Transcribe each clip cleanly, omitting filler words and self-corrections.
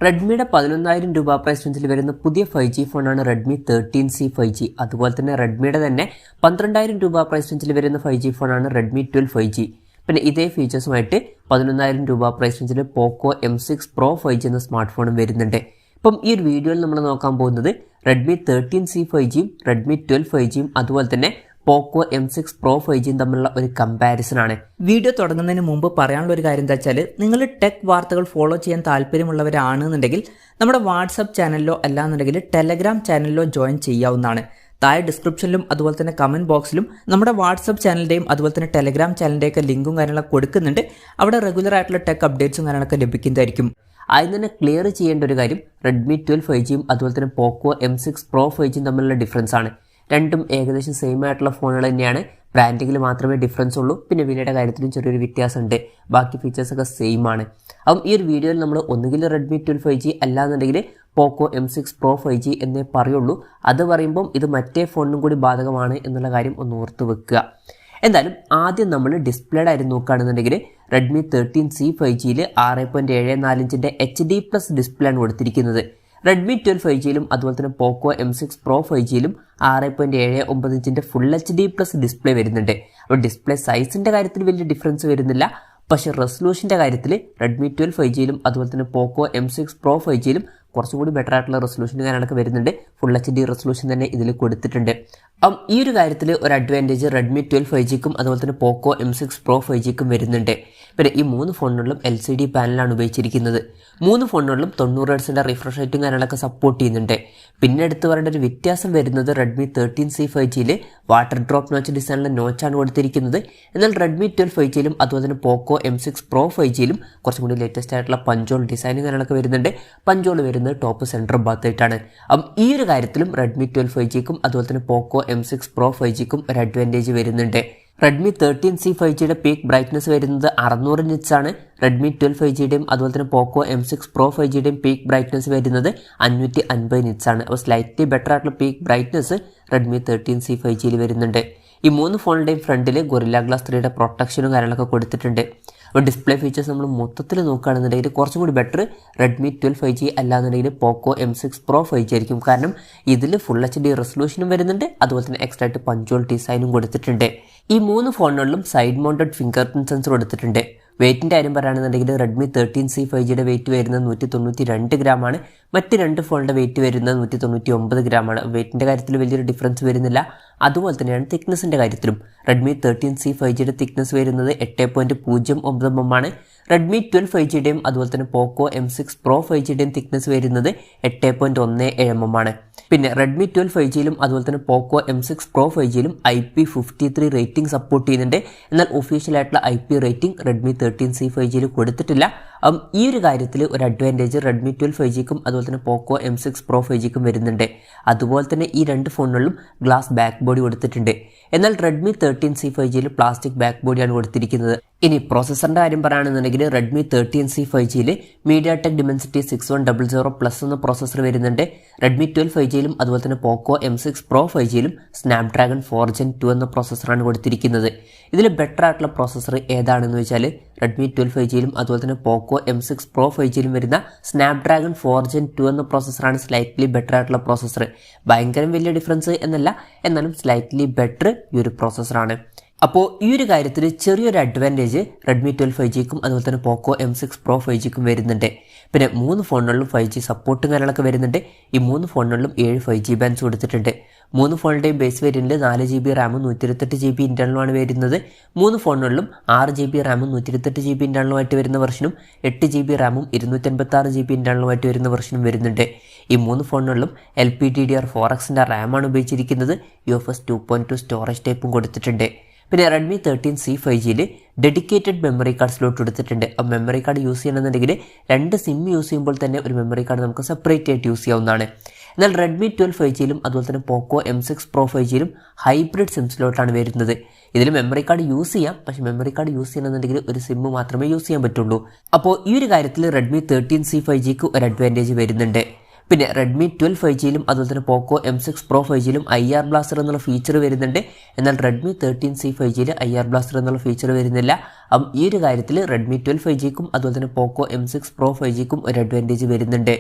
റെഡ്മിയുടെ 11,000 രൂപ പ്രൈസ് റേഞ്ചിൽ വരുന്ന പുതിയ 5G ഫോണാണ് റെഡ്മി 13C 5G. അതുപോലെ തന്നെ റെഡ്മിയുടെ തന്നെ 12,000 രൂപ പ്രൈസ് റേഞ്ചിൽ വരുന്ന 5G ഫോണാണ് റെഡ്മി 12 5G. പിന്നെ ഇതേ ഫീച്ചേഴ്സുമായിട്ട് 11,000 രൂപ പ്രൈസ് റേഞ്ചിൽ പോക്കോ M6 Pro 5G എന്ന സ്മാർട്ട് ഫോണും വരുന്നുണ്ട്. ഇപ്പം ഈ ഒരു വീഡിയോയിൽ നമ്മൾ നോക്കാൻ പോകുന്നത് റെഡ്മി 13C 5Gയും റെഡ്മി 12 5Gയും അതുപോലെ തന്നെ പോക്കോ M6 Pro 5Gയും തമ്മിലുള്ള ഒരു കമ്പാരിസൺ ആണ്. വീഡിയോ തുടങ്ങുന്നതിന് മുമ്പ് പറയാനുള്ള ഒരു കാര്യം എന്താ വെച്ചാൽ, നിങ്ങൾ ടെക് വാർത്തകൾ ഫോളോ ചെയ്യാൻ താല്പര്യമുള്ളവരാണെന്നുണ്ടെങ്കിൽ നമ്മുടെ വാട്സപ്പ് ചാനലിലോ അല്ലാന്നുണ്ടെങ്കിൽ ടെലഗ്രാം ചാനലിലോ ജോയിൻ ചെയ്യാവുന്നതാണ്. താഴെ ഡിസ്ക്രിപ്ഷനിലും അതുപോലെ തന്നെ കമൻറ്റ് ബോക്സിലും നമ്മുടെ വാട്സപ്പ് ചാനലിൻ്റെയും അതുപോലെ തന്നെ ടെലഗ്രാം ചാനലിൻ്റെയൊക്കെ ലിങ്കും കാര്യങ്ങളൊക്കെ കൊടുക്കുന്നുണ്ട്. അവിടെ റെഗുലർ ആയിട്ടുള്ള ടെക് അപ്ഡേറ്റ്സും കാര്യങ്ങളൊക്കെ ലഭിക്കുന്നതായിരിക്കും. ആദ്യം തന്നെ ക്ലിയർ ചെയ്യേണ്ട ഒരു കാര്യം, റെഡ്മി 12 5Gയും അതുപോലെ തന്നെ പോക്കോ M6 Pro 5Gയും തമ്മിലുള്ള ഡിഫറൻസ് ആണ്. രണ്ടും ഏകദേശം സെയിം ആയിട്ടുള്ള ഫോണുകൾ തന്നെയാണ്. ബ്രാൻഡിങ്ങിൽ മാത്രമേ ഡിഫറൻസ് ഉള്ളൂ. പിന്നെ വിലയുടെ കാര്യത്തിലും ചെറിയൊരു വ്യത്യാസമുണ്ട്. ബാക്കി ഫീച്ചേഴ്സൊക്കെ സെയിം ആണ്. അപ്പം ഈ ഒരു വീഡിയോയിൽ നമ്മൾ ഒന്നുകിൽ റെഡ്മി 12 5G അല്ലാന്നുണ്ടെങ്കിൽ പോക്കോ M6 Pro 5G എന്നേ പറയുള്ളൂ. അത് പറയുമ്പം ഇത് മറ്റേ ഫോണിനും കൂടി ബാധകമാണ് എന്നുള്ള കാര്യം ഒന്ന് ഓർത്ത് വെക്കുക. എന്തായാലും ആദ്യം നമ്മൾ ഡിസ്പ്ലേയുടെ കാര്യം നോക്കുകയാണെന്നുണ്ടെങ്കിൽ റെഡ്മി 13C 5Gയിൽ 6.74 ഇഞ്ചിൻ്റെ HD+ ഡിസ്പ്ലേ ആണ് കൊടുത്തിരിക്കുന്നത്. റെഡ്മി 12 5Gയിലും അതുപോലെ തന്നെ പോക്കോ M6 Pro 5Gയിലും 6.79 ഇഞ്ചിൻ്റെ ഫുൾ HD+ ഡിസ്പ്ലേ വരുന്നുണ്ട്. അപ്പോൾ ഡിസ്പ്ലേ സൈസിൻ്റെ കാര്യത്തിൽ വലിയ ഡിഫറൻസ് വരുന്നില്ല. പക്ഷേ റെസൊല്യൂഷൻ്റെ കാര്യത്തിൽ റെഡ്മി 12 5Gയിലും അതുപോലെ തന്നെ പോക്കോ M6 Pro 5Gയിലും കുറച്ചും കൂടി ബെറ്റർ ആയിട്ടുള്ള റെസൊല്യൂഷൻ കാര്യങ്ങളൊക്കെ വരുന്നുണ്ട്. ഫുൾ HD റെസൊല്യൂഷൻ തന്നെ ഇതിൽ കൊടുത്തിട്ടുണ്ട്. അപ്പം ഈ ഒരു കാര്യത്തിൽ ഒരു അഡ്വാൻറ്റേജ് റെഡ്മി 12 5Gക്കും അതുപോലെ തന്നെ പോക്കോ M6 Pro 5Gക്കും വരുന്നുണ്ട്. പിന്നെ ഈ 3 ഫോണുകളിലും LCD പാനലാണ് ഉപയോഗിച്ചിരിക്കുന്നത്. 3 ഫോണുകളിലും 90 Hz റിഫ്രഷ് റേറ്റും കാര്യങ്ങളൊക്കെ സപ്പോർട്ട് ചെയ്യുന്നുണ്ട്. പിന്നെ എടുത്ത് പറയേണ്ട ഒരു വ്യത്യാസം വരുന്നത് റെഡ്മി 13C 5Gയിൽ വാട്ടർ ഡ്രോപ്പ് നോച്ച് ഡിസൈനിലെ നോച്ചാണ് കൊടുത്തിരിക്കുന്നത്. എന്നാൽ റെഡ്മി 12 5Gയിലും അതുപോലെ തന്നെ പോക്കോ M6 Pro 5Gയിലും കുറച്ചും കൂടി ലേറ്റസ്റ്റ് ആയിട്ടുള്ള പഞ്ചോൾ ഡിസൈനും കാര്യങ്ങളൊക്കെ വരുന്നുണ്ട്. പഞ്ചോൾ വരുന്നത് ടോപ്പ് സെൻറ്റർ ഭാഗത്തായിട്ടാണ്. അപ്പം ഈ ഒരു കാര്യത്തിലും റെഡ്മി 12 5Gക്കും അതുപോലെ തന്നെ പോക്കോ M6 Pro 5Gക്കും ഒരു അഡ്വാൻറ്റേജ് വരുന്നുണ്ട്. റെഡ്മി 13C 5Gയുടെ പീക്ക് ബ്രൈറ്റ്നസ് വരുന്നത് 600 nits ആണ്. റെഡ്മി 12 5Gയുടെയും അതുപോലെ തന്നെ Poco M6 Pro 5Gയുടെയും peak brightness വരുന്നത് 550 nits ആണ്. അപ്പോൾ സ്ലൈറ്റ്ലി ബെറ്റർ ആയിട്ടുള്ള പീക്ക് ബ്രൈറ്റ്നസ് റെഡ്മി 13C 5Gയിൽ വരുന്നുണ്ട്. ഈ 3 ഫോണിൻ്റെയും ഫ്രണ്ടിൽ ഗൊറില്ല ഗ്ലാസ് 3യുടെ പ്രൊട്ടക്ഷനും കാര്യങ്ങളൊക്കെ കൊടുത്തിട്ടുണ്ട്. അപ്പോൾ ഡിസ്പ്ലേ ഫീച്ചേഴ്സ് നമ്മൾ മൊത്തത്തിൽ നോക്കുകയാണെന്നുണ്ടെങ്കിൽ കുറച്ചും കൂടി ബെറ്റർ റെഡ്മി 12 5G അല്ലാന്നുണ്ടെങ്കിൽ പോക്കോ M6 Pro 5G ആയിരിക്കും. കാരണം ഇതിൽ ഫുൾ HD റെസൊല്യൂഷനും വരുന്നുണ്ട്, അതുപോലെ തന്നെ എക്സ്ട്രാ ആയിട്ട് പഞ്ചോൾ ഡിസൈനും കൊടുത്തിട്ടുണ്ട്. ഈ 3 ഫോണുകളിലും side mounted fingerprint sensor കൊടുത്തിട്ടുണ്ട്. വെയിറ്റിൻ്റെ കാര്യം പറയുകയാണെന്നുണ്ടെങ്കിൽ റെഡ്മി 13C 5Gയുടെ വെയിറ്റ് വരുന്നത് 192 ഗ്രാമാണ്. മറ്റ് 2 ഫോണിൻ്റെ വെയിറ്റ് വരുന്നത് 199 ഗ്രാമാണ്. വെയിറ്റിൻ്റെ കാര്യത്തിൽ വലിയൊരു ഡിഫറൻസ് വരുന്നില്ല. അതുപോലെ തന്നെയാണ് തിക്നെസ്സിൻ്റെ കാര്യത്തിലും. റെഡ്മി 13C 5Gയുടെ തിക്നെസ് വരുന്നത് 8.09 mm ആണ്. റെഡ്മി 12 5Gയുടെയും അതുപോലെ തന്നെ പോക്കോ M6 Pro 5Gയുടെയും തിക്നെസ് വരുന്നത് 8.17 mm ആണ്. പിന്നെ റെഡ്മി 12 5Gയിലും അതുപോലെ തന്നെ Poco M6 Pro 5Gയിലും IP53 rating support ചെയ്യുന്നുണ്ട്. എന്നാൽ ഒഫീഷ്യൽ ആയിട്ടുള്ള IP റേറ്റിംഗ് റെഡ്മി 13C 5Gയിൽ കൊടുത്തിട്ടില്ല. ഈ ഒരു കാര്യത്തിൽ ഒരു അഡ്വാൻറ്റേജ് റെഡ്മി 12 5Gക്കും അതുപോലെ തന്നെ പോക്കോ M6 Pro 5Gക്കും വരുന്നുണ്ട്. അതുപോലെ തന്നെ ഈ 2 ഫോണുകളിലും ഗ്ലാസ് ബാക്ക് ബോഡി കൊടുത്തിട്ടുണ്ട്. എന്നാൽ റെഡ്മി 13C 5Gയിൽ പ്ലാസ്റ്റിക് ബാക്ക് ബോഡിയാണ് കൊടുത്തിരിക്കുന്നത്. ഇനി പ്രോസസ്സറിൻ്റെ കാര്യം പറയുകയാണെന്നുണ്ടെങ്കിൽ റെഡ്മി 13C 5Gയിൽ MediaTek Dimensity 6100+ എന്ന പ്രോസസ്സർ വരുന്നുണ്ട്. റെഡ്മി 12 5Gയിലും അതുപോലെ തന്നെ Poco M6 Pro 5Gയിലും Snapdragon 4 Gen 2 എന്ന പ്രോസസ്സറാണ് കൊടുത്തിരിക്കുന്നത്. ഇതിൽ ബെറ്റർ ആയിട്ടുള്ള പ്രോസസ്സർ ഏതാണെന്ന് വെച്ചാൽ റെഡ്മി 12 5Gയിലും അതുപോലെ തന്നെ പോക്കോ M6 Pro 5Gയിലും വരുന്ന Snapdragon 4 Gen 2 എന്ന പ്രോസസ്സറാണ് സ്ലൈറ്റ്ലി ബെറ്റർ ആയിട്ടുള്ള പ്രോസസ്സർ. ഭയങ്കര വലിയ ഡിഫറൻസ് എന്നല്ല, എന്നാലും സ്ലൈറ്റ്ലി ബെറ്റർ ഈ ഒരു പ്രോസസ്സറാണ്. അപ്പോൾ ഈ ഒരു കാര്യത്തിൽ ചെറിയൊരു അഡ്വാൻറ്റേജ് റെഡ്മി 12 5Gക്കും അതുപോലെ തന്നെ പോക്കോ M6 Pro 5Gക്കും വരുന്നുണ്ട്. പിന്നെ 3 ഫോണുകളിലും 5G സപ്പോർട്ടും കാര്യങ്ങളൊക്കെ വരുന്നുണ്ട്. ഈ 3 ഫോണുകളിലും 7 5G ബാൻഡ്സ് കൊടുത്തിട്ടുണ്ട്. 3 ഫോണിൻ്റെയും ബേസ് വേരിയൻറ്റിൽ 4GB റാമും 128GB ഇൻറ്റർണലുമാണ് വരുന്നത്. 3 ഫോണുകളിലും 6GB റാമും 128GB ഇൻറ്റർണലുമായിട്ട് വരുന്ന വെർഷനും 8GB റാമും 256GB ഇൻറ്റർണലുമായിട്ട് വരുന്ന വെർഷനും വരുന്നുണ്ട്. ഈ 3 ഫോണുകളിലും LPDDR4Xൻ്റെ റാമാണ് ഉപയോഗിച്ചിരിക്കുന്നത്. UFS 2.2 സ്റ്റോറേജ് ടൈപ്പും കൊടുത്തിട്ടുണ്ട്. പിന്നെ റെഡ്മി 13C 5Gയിൽ ഡെഡിക്കേറ്റഡ് മെമ്മറി കാർഡ് സ്ലോട്ട് കൊടുത്തിട്ടുണ്ട്. ആ മെമ്മറി കാർഡ് യൂസ് ചെയ്യണമെന്നുണ്ടെങ്കിൽ 2 സിം യൂസ് ചെയ്യുമ്പോൾ തന്നെ ഒരു മെമ്മറി കാർഡ് നമുക്ക് സെപ്പറേറ്റ് ആയിട്ട് യൂസ് ചെയ്യാവുന്നതാണ്. എന്നാൽ റെഡ്മി 12 5Gയിലും അതുപോലെ തന്നെ Poco M6 Pro 5Gയിലും hybrid SIM സ്ലോട്ടാണ് വരുന്നത്. ഇതിൽ മെമ്മറി കാർഡ് യൂസ് ചെയ്യാം, പക്ഷേ മെമ്മറി കാർഡ് യൂസ് ചെയ്യണമെന്നുണ്ടെങ്കിൽ ഒരു സിം മാത്രമേ യൂസ് ചെയ്യാൻ പറ്റുള്ളൂ. അപ്പോൾ ഈ ഒരു കാര്യത്തിൽ റെഡ്മി 13C 5Gക്ക് ഒരു അഡ്വാൻറ്റേജ് വരുന്നുണ്ട്. പിന്നെ റെഡ്മി 12 5Gയിലും അതുപോലെ തന്നെ Poco M6 Pro 5Gയിലും IR blaster എന്നുള്ള ഫീച്ചർ വരുന്നുണ്ട്. എന്നാൽ റെഡ്മി 13C 5Gയിൽ IR ബ്ലാസ്റ്റർ എന്നുള്ള ഫീച്ചർ വരുന്നില്ല. അപ്പം ഈ ഒരു കാര്യത്തിൽ റെഡ്മി 12 5Gക്കും അതുപോലെ തന്നെ പോക്കോ M6 Pro 5Gക്കും ഒരു അഡ്വാൻറ്റേജ് വരുന്നുണ്ട്.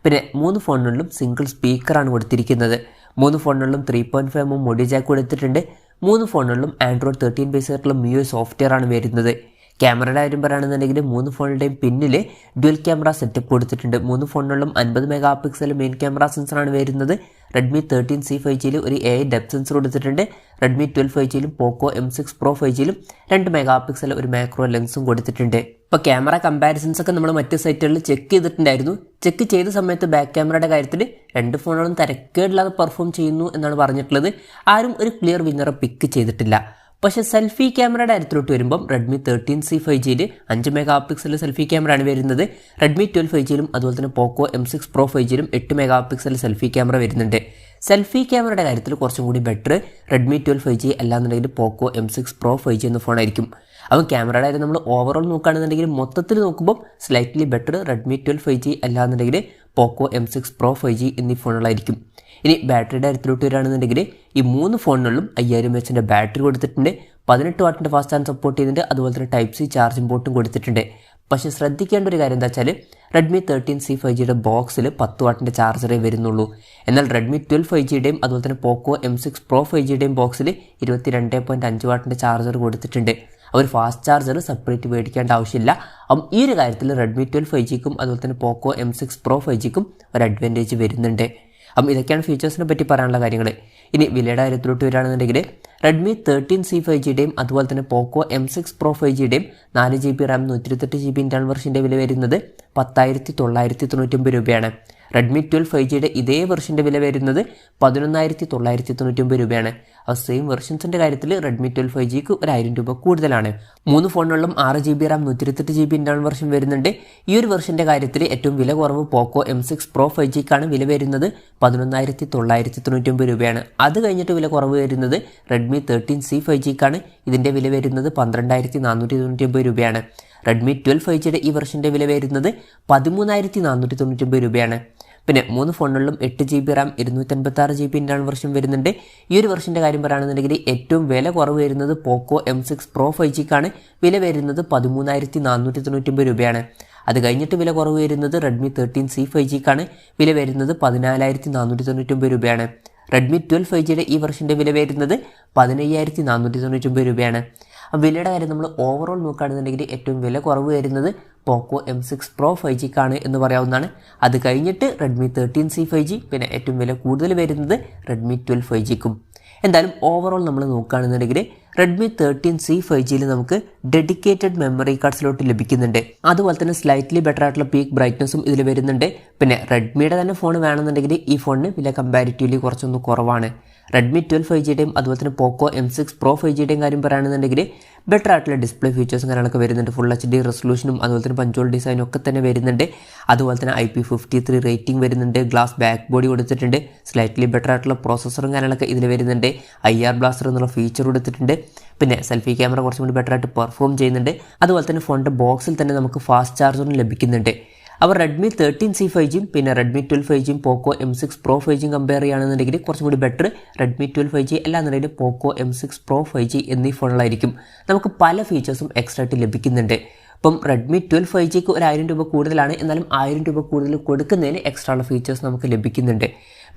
പിന്നെ 3 ഫോണുകളിലും സിംഗിൾ സ്പീക്കറാണ് കൊടുത്തിരിക്കുന്നത്. 3 ഫോണുകളിലും 3.5mm മോഡി ജാക്ക് കൊടുത്തിട്ടുണ്ട്. 3 ഫോണുകളിലും Android 13 ബേസ് ആയിട്ടുള്ള MIUI സോഫ്റ്റ്വെയർ ആണ് വരുന്നത്. ക്യാമറയുടെ കാര്യം പറയുകയാണെന്നുണ്ടെങ്കിൽ 3 ഫോണുകളുടെയും പിന്നിൽ ഡ്യുവൽ ക്യാമറ സെറ്റപ്പ് കൊടുത്തിട്ടുണ്ട്. 3 ഫോണുകളിലും 50 മെഗാ പിക്സൽ മെയിൻ ക്യാമറ സെൻസറാണ് വരുന്നത്. റെഡ്മി 13C 5Gയിൽ ഒരു AI ഡെപ്ത് സെൻസർ കൊടുത്തിട്ടുണ്ട്. റെഡ്മി 12 5Gയിലും പോക്കോ M6 Pro 5Gയിലും 2 മെഗാ പിക്സൽ ഒരു മാക്രോ ലെൻസും കൊടുത്തിട്ടുണ്ട്. ഇപ്പോൾ ക്യാമറ കമ്പാരിസൺസ് ഒക്കെ നമ്മൾ മറ്റ് സൈറ്റുകളിൽ ചെക്ക് ചെയ്തിട്ടുണ്ടായിരുന്നു. ചെക്ക് ചെയ്ത സമയത്ത് ബാക്ക് ക്യാമറയുടെ കാര്യത്തിൽ 2 ഫോണുകളും തരക്കേടില്ലാതെ പെർഫോം ചെയ്യുന്നു എന്നാണ് പറഞ്ഞിട്ടുള്ളത്. ആരും ഒരു ക്ലിയർ വിന്നറെ പിക്ക് ചെയ്തിട്ടില്ല. പക്ഷേ സെൽഫി ക്യാമറയുടെ കാര്യത്തിലോട്ട് വരുമ്പം Redmi 13C 5Gയിൽ 5 mega pixel selfie ക്യാമറയാണ് വരുന്നത്. റെഡ്മി 12 5Gയിലും അതുപോലെ തന്നെ Poco M6 Pro 5Gയിലും 8 mega pixel selfie camera വരുന്നുണ്ട്. സെൽഫി ക്യാമറയുടെ കാര്യത്തിൽ കുറച്ചും കൂടി ബെറ്റർ റെഡ്മി 12 5G അല്ലാന്നുണ്ടെങ്കിൽ പോക്കോ M6 Pro 5G എന്ന ഫോണായിരിക്കും. അപ്പം ക്യാമറയുടെ കാര്യം നമ്മൾ ഓവറോൾ നോക്കുകയാണെന്നുണ്ടെങ്കിൽ മൊത്തത്തിൽ നോക്കുമ്പോൾ സ്ലൈറ്റ്ലി ബെറ്റർ റെഡ്മി 12 5G അല്ലാന്നുണ്ടെങ്കിൽ പോക്കോ M6 Pro 5G എന്നീ ഫോണുകളായിരിക്കും. ഇനി ബാറ്ററിയുടെ കാര്യത്തിലോട്ട് വരികയാണെന്നുണ്ടെങ്കിൽ ഈ 3 ഫോണുകളിലും 5000 mAh ബാറ്ററി കൊടുത്തിട്ടുണ്ട്. 18 വാട്ടിൻ്റെ ഫാസ്റ്റ് ചാർജ് സപ്പോർട്ട് ചെയ്യുന്നുണ്ട്. അതുപോലെ തന്നെ Type-C ചാർജിംഗ് പോർട്ടും കൊടുത്തിട്ടുണ്ട്. പക്ഷേ ശ്രദ്ധിക്കേണ്ട ഒരു കാര്യം എന്താ വെച്ചാൽ റെഡ്മി 13C 5Gയുടെ ബോക്സിൽ 10 വാട്ടിൻ്റെ ചാർജറേ വരുന്നുള്ളൂ. എന്നാൽ റെഡ്മി 12 5Gയുടെയും അതുപോലെ തന്നെ പോക്കോ M6 Pro 5Gയുടെയും ബോക്സിൽ 22.5 വാട്ടിൻ്റെ ചാർജർ കൊടുത്തിട്ടുണ്ട്. ഒരു ഫാസ്റ്റ് ചാർജർ സെപ്പറേറ്റ് മേടിക്കേണ്ട ആവശ്യമില്ല. അപ്പം ഈ ഒരു കാര്യത്തിൽ റെഡ്മി 12 5Gക്കും അതുപോലെ തന്നെ പോക്കോ M6 Pro 5Gക്കും ഒരു അഡ്വാൻറ്റേജ് വരുന്നുണ്ട്. അപ്പം ഇതൊക്കെയാണ് ഫീച്ചേഴ്സിനെ പറ്റി പറയാനുള്ള കാര്യങ്ങൾ. ഇനി വിലയുടെ കാര്യത്തിലോട്ട് വരികയാണെന്നുണ്ടെങ്കിൽ റെഡ്മി 13C 5Gയുടെയും അതുപോലെ തന്നെ പോക്കോ M6 Pro 5Gയുടെയും 4GB RAM 128GB ഇൻറ്റേർണൽ വെർഷൻ്റെ വില വരുന്നത് 10,999 രൂപയാണ്. റെഡ്മി 12 5Gയുടെ ഇതേ വെർഷൻ്റെ വില വരുന്നത് 11,999 രൂപയാണ്. ആ സെയിം വെർഷൻസിൻ്റെ കാര്യത്തിൽ റെഡ്മി 12 5Gക്ക് ഒരു 1000 രൂപ കൂടുതലാണ്. 3 ഫോണുകളിലും 6GB RAM 128GB internal version വരുന്നുണ്ട്. ഈ ഒരു വെർഷൻ്റെ കാര്യത്തിൽ ഏറ്റവും വില കുറവ് പോക്കോ M6 Pro 5Gക്കാണ്. വില വരുന്നത് 11,999 രൂപയാണ്. അത് കഴിഞ്ഞിട്ട് വില കുറവ് വരുന്നത് റെഡ്മി 13C 5Gക്കാണ്. ഇതിൻ്റെ വില വരുന്നത് 12,499 രൂപയാണ്. റെഡ്മി 12 5Gയുടെ ഈ വെർഷൻ്റെ വില വരുന്നത് 13,499 രൂപയാണ്. പിന്നെ 3 ഫോണുകളിലും 8GB RAM 256GB internal version വരുന്നുണ്ട്. ഈ ഒരു വെർഷൻ്റെ കാര്യം പറയുകയാണെന്നുണ്ടെങ്കിൽ ഏറ്റവും വില കുറവ് വരുന്നത് പോക്കോ M6 Pro 5Gക്കാണ്. വില വരുന്നത് 13,499 രൂപയാണ്. അത് കഴിഞ്ഞിട്ട് വില കുറവ് വരുന്നത് റെഡ്മി 13C 5Gക്കാണ്. വില വരുന്നത് 14,499 രൂപയാണ്. റെഡ്മി 12 5Gയുടെ ഈ വെർഷൻ്റെ വില വരുന്നത് 15,499 രൂപയാണ്. വിലയുടെ കാര്യം നമ്മൾ ഓവറോൾ നോക്കുകയാണെന്നുണ്ടെങ്കിൽ ഏറ്റവും വില കുറവ് വരുന്നത് പോക്കോ M6 Pro 5Gക്കാണ് എന്ന് പറയാവുന്നതാണ്. അത് കഴിഞ്ഞിട്ട് റെഡ്മി 13C 5G, പിന്നെ ഏറ്റവും വില കൂടുതൽ വരുന്നത് റെഡ്മി 12 5Gക്കും. എന്തായാലും ഓവറോൾ നമ്മൾ നോക്കുകയാണെന്നുണ്ടെങ്കിൽ റെഡ്മി 13C 5Gയിൽ നമുക്ക് ഡെഡിക്കേറ്റഡ് മെമ്മറി കാർഡ്സിലോട്ട് ലഭിക്കുന്നുണ്ട്. അതുപോലെ തന്നെ സ്ലൈറ്റ്ലി ബെറ്റർ ആയിട്ടുള്ള പീക്ക് ബ്രൈറ്റ്നസ്സും ഇതിൽ വരുന്നുണ്ട്. പിന്നെ റെഡ്മിയുടെ തന്നെ ഫോൺ വേണമെന്നുണ്ടെങ്കിൽ ഈ ഫോണിന് വില കമ്പാരിറ്റീവ്ലി കുറച്ചൊന്ന് കുറവാണ്. റെഡ്മി 12 5Gയുടെയും അതുപോലെ തന്നെ പോക്കോ M6 Pro 5Gയുടെയും കാര്യം പറയുകയാണെന്നുണ്ടെങ്കിൽ ബെറ്റർ ആയിട്ടുള്ള ഡിസ്പ്ലേ ഫീച്ചേഴ്സും കാര്യങ്ങളൊക്കെ വരുന്നുണ്ട്. ഫുൾ HD റെസൊല്യൂഷനും അതുപോലെ തന്നെ പഞ്ചോൾ ഡിസൈനും ഒക്കെ തന്നെ വരുന്നുണ്ട്. അതുപോലെ തന്നെ IP53 റേറ്റിംഗ് വരുന്നുണ്ട്. ഗ്ലാസ് ബാക്ക് ബോഡി കൊടുത്തിട്ടുണ്ട്. സ്ലൈറ്റ്ലി ബെറ്റർ ആയിട്ടുള്ള പ്രോസസ്സറും കാര്യങ്ങളൊക്കെ ഇതിൽ വരുന്നുണ്ട്. IR ബ്ലാസ്റ്റർ എന്നുള്ള ഫീച്ചർ കൊടുത്തിട്ടുണ്ട്. പിന്നെ സെൽഫി ക്യാമറ കുറച്ചും കൂടി ബെറ്റർ ആയിട്ട് പെർഫോം ചെയ്യുന്നുണ്ട്. അതുപോലെ തന്നെ ഫോണിൻ്റെ ബോക്സിൽ തന്നെ നമുക്ക് ഫാസ്റ്റ് ചാർജറും ലഭിക്കുന്നുണ്ട്. അപ്പോൾ റെഡ്മി 13C 5Gയും പിന്നെ റെഡ്മി 12 5Gയും പോക്കോ M6 Pro 5Gയും കമ്പയർ ചെയ്യുകയാണെന്നുണ്ടെങ്കിൽ കുറച്ചും കൂടി ബെറ്റർ റെഡ്മി 12 5G അല്ലാന്നുണ്ടെങ്കിൽ പോക്കോ M6 Pro 5G എന്നീ ഫോണുകളായിരിക്കും. നമുക്ക് പല ഫീച്ചേഴ്സും എക്സ്ട്രാ ആയിട്ട് ലഭിക്കുന്നുണ്ട്. ഇപ്പം റെഡ്മി 12 5Gക്ക് ഒരു 1000 രൂപ കൂടുതലാണ്. എന്നാലും 1000 രൂപ കൂടുതൽ കൊടുക്കുന്നതിന് എക്സ്ട്രാ ഉള്ള ഫീച്ചേഴ്സ് നമുക്ക് ലഭിക്കുന്നുണ്ട്.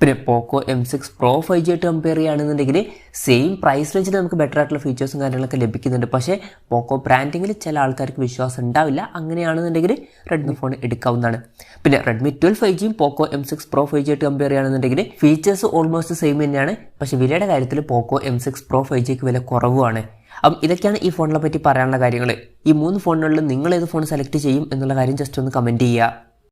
പിന്നെ പോക്കോ M6 Pro 5G ആയിട്ട് കമ്പയർ ചെയ്യുകയാണെന്നുണ്ടെങ്കിൽ സെയിം പ്രൈസ് റേഞ്ചിൽ നമുക്ക് ബെറ്റർ ആയിട്ടുള്ള ഫീച്ചേഴ്സും കാര്യങ്ങളൊക്കെ ലഭിക്കുന്നുണ്ട്. പക്ഷേ പോക്കോ ബ്രാൻഡിങ്ങിൽ ചില ആൾക്കാർക്ക് വിശ്വാസം ഉണ്ടാവില്ല. അങ്ങനെയാണെന്നുണ്ടെങ്കിൽ റെഡ്മി ഫോൺ എടുക്കാവുന്നതാണ്. പിന്നെ റെഡ്മി 12 5Gയും പോക്കോ M6 Pro 5G ആയിട്ട് കമ്പയർ ചെയ്യുകയാണെന്നുണ്ടെങ്കിൽ ഫീച്ചേഴ്സ് ഓൾമോസ്റ്റ് സെയിം തന്നെയാണ്. പക്ഷേ വിലയുടെ കാര്യത്തിൽ പോക്കോ M6 Pro 5Gക്ക് വില കുറവുമാണ്. അപ്പം ഇതൊക്കെയാണ് ഈ ഫോണിനെ പറ്റി പറയാനുള്ള കാര്യങ്ങൾ. ഈ 3 ഫോണുകളിൽ നിങ്ങൾ ഏത് ഫോൺ സെലക്ട് ചെയ്യും എന്നുള്ള കാര്യം ജസ്റ്റ് ഒന്ന് കമൻറ്റ് ചെയ്യുക.